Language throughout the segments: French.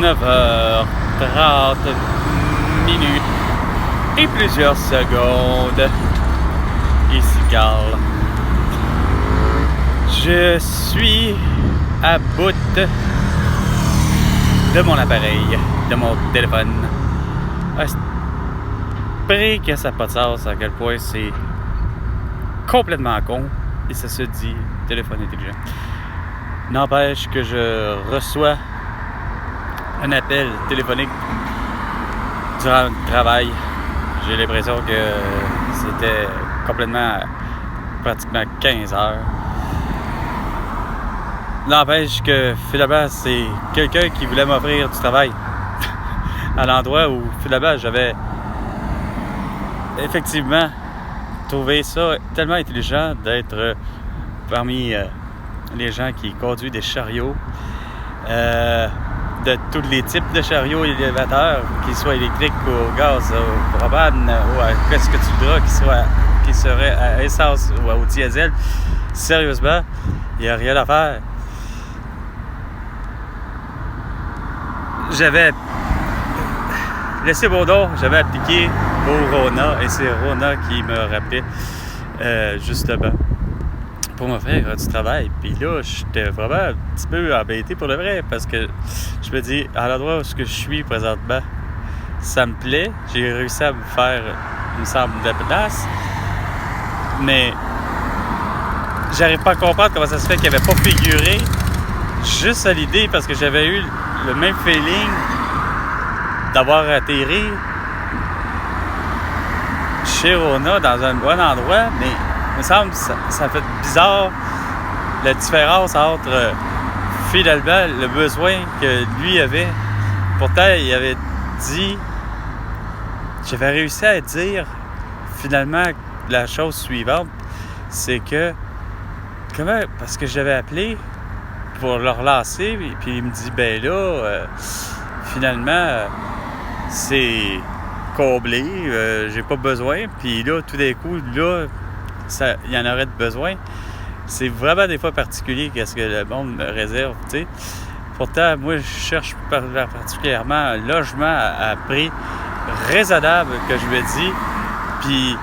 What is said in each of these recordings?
19h30 et plusieurs secondes. Ici Carl. Je suis à bout de mon appareil, de mon téléphone. Esprit que ça n'a pas de sens à quel point c'est complètement con et ça se dit téléphone intelligent. N'empêche que je reçois un appel téléphonique durant le travail. J'ai l'impression que c'était complètement pratiquement 15 heures. N'empêche que finalement c'est quelqu'un qui voulait m'offrir du travail à l'endroit où finalement j'avais effectivement trouvé ça tellement intelligent d'être parmi les gens qui conduisent des chariots, de tous les types de chariots élévateurs, qu'ils soient électriques ou au gaz, au propane ou à qu'est-ce que tu voudras, qui serait à essence ou au diesel. Sérieusement, il n'y a rien à faire. J'avais laissé mon nom, j'avais appliqué au Rona et c'est Rona qui me rappelait justement pour me faire du travail. Puis là, j'étais vraiment un petit peu embêté pour le vrai parce que je me dis, à l'endroit où je suis présentement, ça me plaît. J'ai réussi à me faire, il me semble, de place. Mais j'arrive pas à comprendre comment ça se fait qu'il n'y avait pas figuré juste à l'idée parce que j'avais eu le même feeling d'avoir atterri chez Rona dans un bon endroit, mais il me semble que ça fait bizarre la différence entre finalement le besoin que lui avait. Pourtant, il avait dit, j'avais réussi à dire finalement la chose suivante, c'est que parce que j'avais appelé pour le relancer, puis il me dit ben là, finalement c'est comblé, j'ai pas besoin, puis là tout d'un coup là il y en aurait de besoin. C'est vraiment des fois particulier qu'est-ce que le monde me réserve, tu sais. Pourtant moi je cherche particulièrement un logement à prix raisonnable que je me dis, puis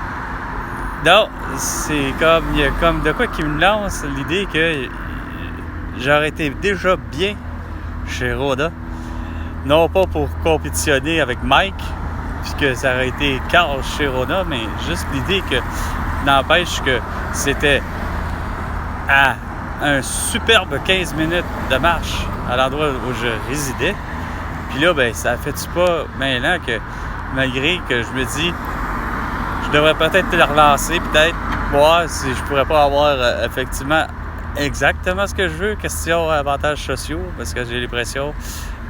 non, c'est comme il y a comme de quoi qui me lance l'idée que j'aurais été déjà bien chez Rona. Non pas pour compétitionner avec Mike, puisque ça aurait été Carl chez Rona, mais juste l'idée que n'empêche que c'était à un superbe 15 minutes de marche à l'endroit où je résidais. Puis là, ben ça fait-tu pas maintenant que malgré que je me dis je devrais peut-être le relancer, peut-être voir si je pourrais pas avoir effectivement exactement ce que je veux, question avantages sociaux, parce que j'ai l'impression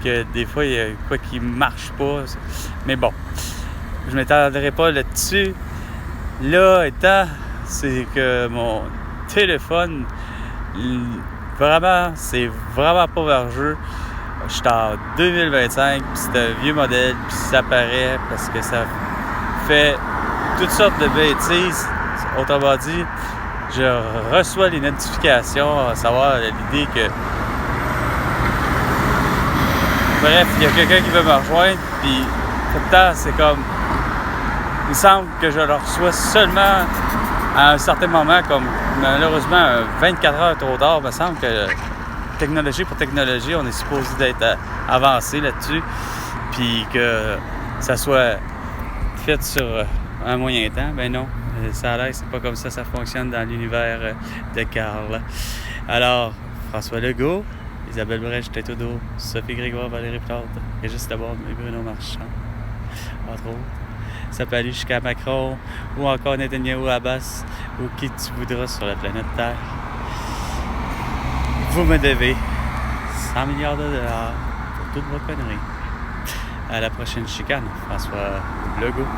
que des fois, il y a quoi qui marche pas. Mais bon, je m'étendrai pas là-dessus. Là, étant, c'est que mon téléphone, vraiment, c'est vraiment pas vergeux. Je suis en 2025, puis c'est un vieux modèle, puis ça paraît parce que ça fait toutes sortes de bêtises. Autrement dit, je reçois les notifications, à savoir l'idée que bref, il y a quelqu'un qui veut me rejoindre, puis tout le temps, c'est comme il me semble que je le reçois seulement à un certain moment, comme malheureusement 24 heures trop tard. Il me semble que technologie pour technologie, on est supposé d'être avancé là-dessus, puis que ça soit fait sur un moyen temps. Ben non, ça a l'air que c'est pas comme ça fonctionne dans l'univers de Carl. Alors, François Legault, Isabelle Brèche, Tête Audo, Sophie Grégoire, Valérie Plante, Régis Laborde et Bruno Marchand, entre autres. Ça peut aller jusqu'à Macron ou encore Netanyahu, Abbas ou qui tu voudras sur la planète Terre. Vous me devez 100 milliards de dollars pour toutes vos conneries. À la prochaine chicane, François Legault.